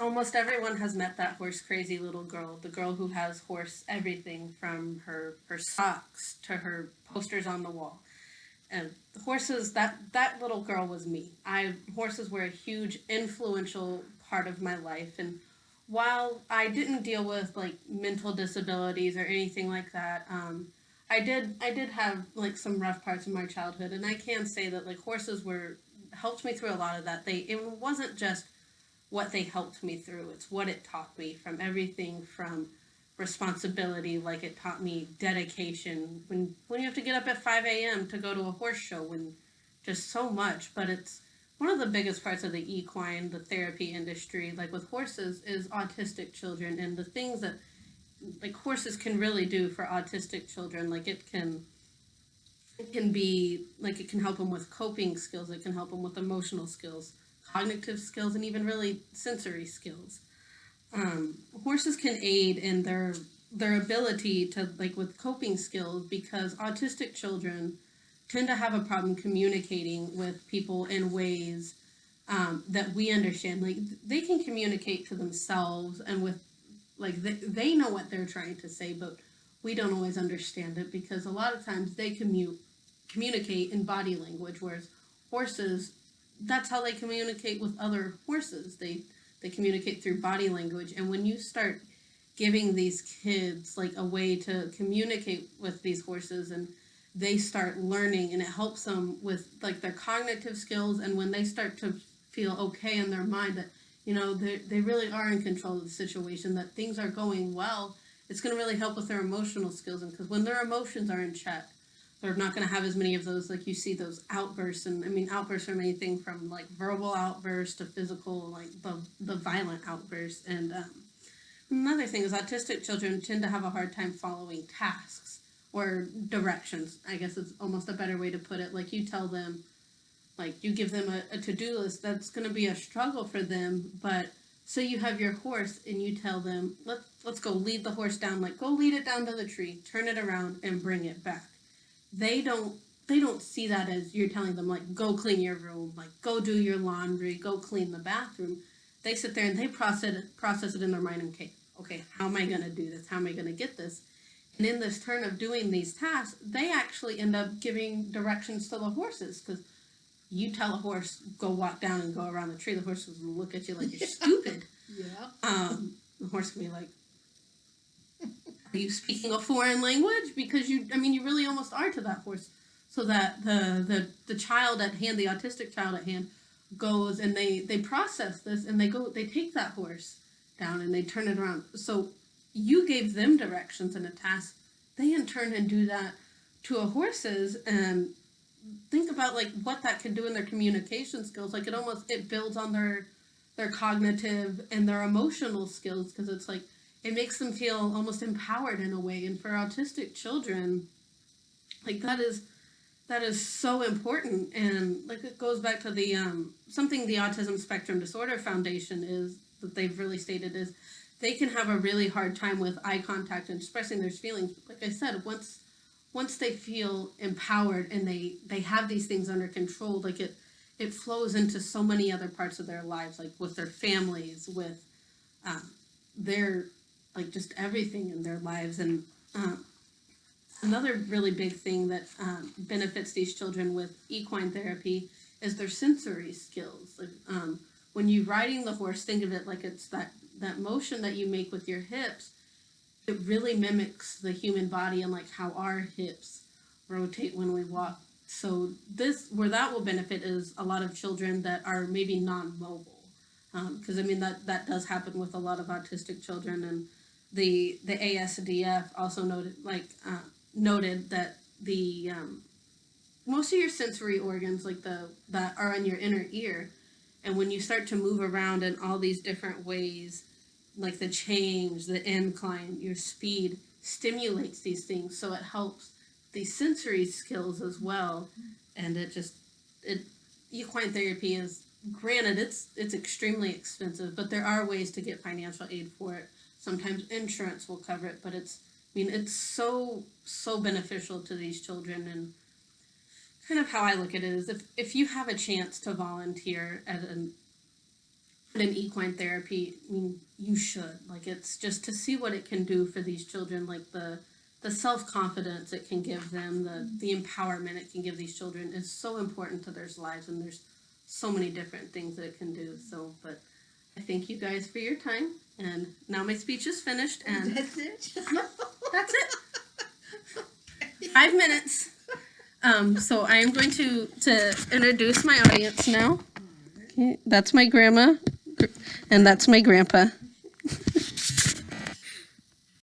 Almost everyone has met that horse crazy little girl, the girl who has horse everything from her socks to her posters on the wall. And horses, that little girl was me. I Horses were a huge influential part of my life, and while I didn't deal with like mental disabilities or anything like that, I did have like some rough parts of my childhood, and I can say that like horses were helped me through a lot of that. It wasn't just what they helped me through. It's what it taught me, from everything from responsibility, like it taught me dedication. When you have to get up at 5 a.m. to go to a horse show, when just so much. But it's one of the biggest parts of the equine, the therapy industry, like with horses, is autistic children and the things that like horses can really do for autistic children. Like it can be like it can help them with coping skills, it can help them with emotional skills, cognitive skills, and even really sensory skills. Horses can aid in their ability to like with coping skills, because autistic children tend to have a problem communicating with people in ways that we understand. Like they can communicate to themselves and with like they know what they're trying to say, but we don't always understand it because a lot of times they communicate in body language, whereas horses, that's how they communicate with other horses. They communicate through body language, and when you start giving these kids like a way to communicate with these horses, and they start learning, and it helps them with like their cognitive skills, and when they start to feel okay in their mind that they really are in control of the situation, that things are going well, it's going to really help with their emotional skills. And because when their emotions are in check, they're not going to have as many of those, like you see those outbursts. And I mean outbursts are anything from like verbal outbursts to physical, like the violent outbursts. And another thing is autistic children tend to have a hard time following tasks or directions, I guess is almost a better way to put it. Like you tell them, like you give them a to-do list, that's going to be a struggle for them. But so you have your horse and you tell them, let's go lead the horse down, like go lead it down to the tree, turn it around and bring it back. They don't see that as you're telling them like go clean your room, like go do your laundry, go clean the bathroom. They sit there and they process it in their mind. Okay, how am I going to do this, how am I going to get this? And in this turn of doing these tasks, they actually end up giving directions to the horses, because you tell a horse go walk down and go around the tree, the horse will look at you like you're stupid. Yeah. The horse can be like, are you speaking a foreign language? Because you really almost are to that horse. So that the child at hand, the autistic child at hand, goes and they process this, and they take that horse down and they turn it around. So you gave them directions and a task. They in turn and do that to a horses, and think about like what that can do in their communication skills. Like it builds on their cognitive and their emotional skills, because it's like it makes them feel almost empowered in a way. And for autistic children, like that is so important. And like it goes back to the something the Autism Spectrum Disorder Foundation is that they've really stated is they can have a really hard time with eye contact and expressing their feelings. But like I said, once they feel empowered and they have these things under control, like it flows into so many other parts of their lives, like with their families, with um, their like just everything in their lives. And another really big thing that benefits these children with equine therapy is their sensory skills. Like when you're riding the horse, think of it like it's that motion that you make with your hips. It really mimics the human body and like how our hips rotate when we walk. So this where that will benefit is a lot of children that are maybe non-mobile, because that does happen with a lot of autistic children. And the ASDF also noted that the most of your sensory organs, like the that are in your inner ear, and when you start to move around in all these different ways, like the change, the incline, your speed stimulates these things, so it helps these sensory skills as well. And it equine therapy is, granted, it's extremely expensive, but there are ways to get financial aid for it. Sometimes insurance will cover it, but it's so beneficial to these children. And kind of how I look at it is if you have a chance to volunteer at an in equine therapy, I mean, you should. Like, it's just to see what it can do for these children, like the self-confidence it can give them, the empowerment it can give these children is so important to their lives, and there's so many different things that it can do. So, but I thank you guys for your time, and now my speech is finished, and That's it. that's it. 5 minutes. So I am going to introduce my audience now. Okay, that's my grandma, and that's my grandpa.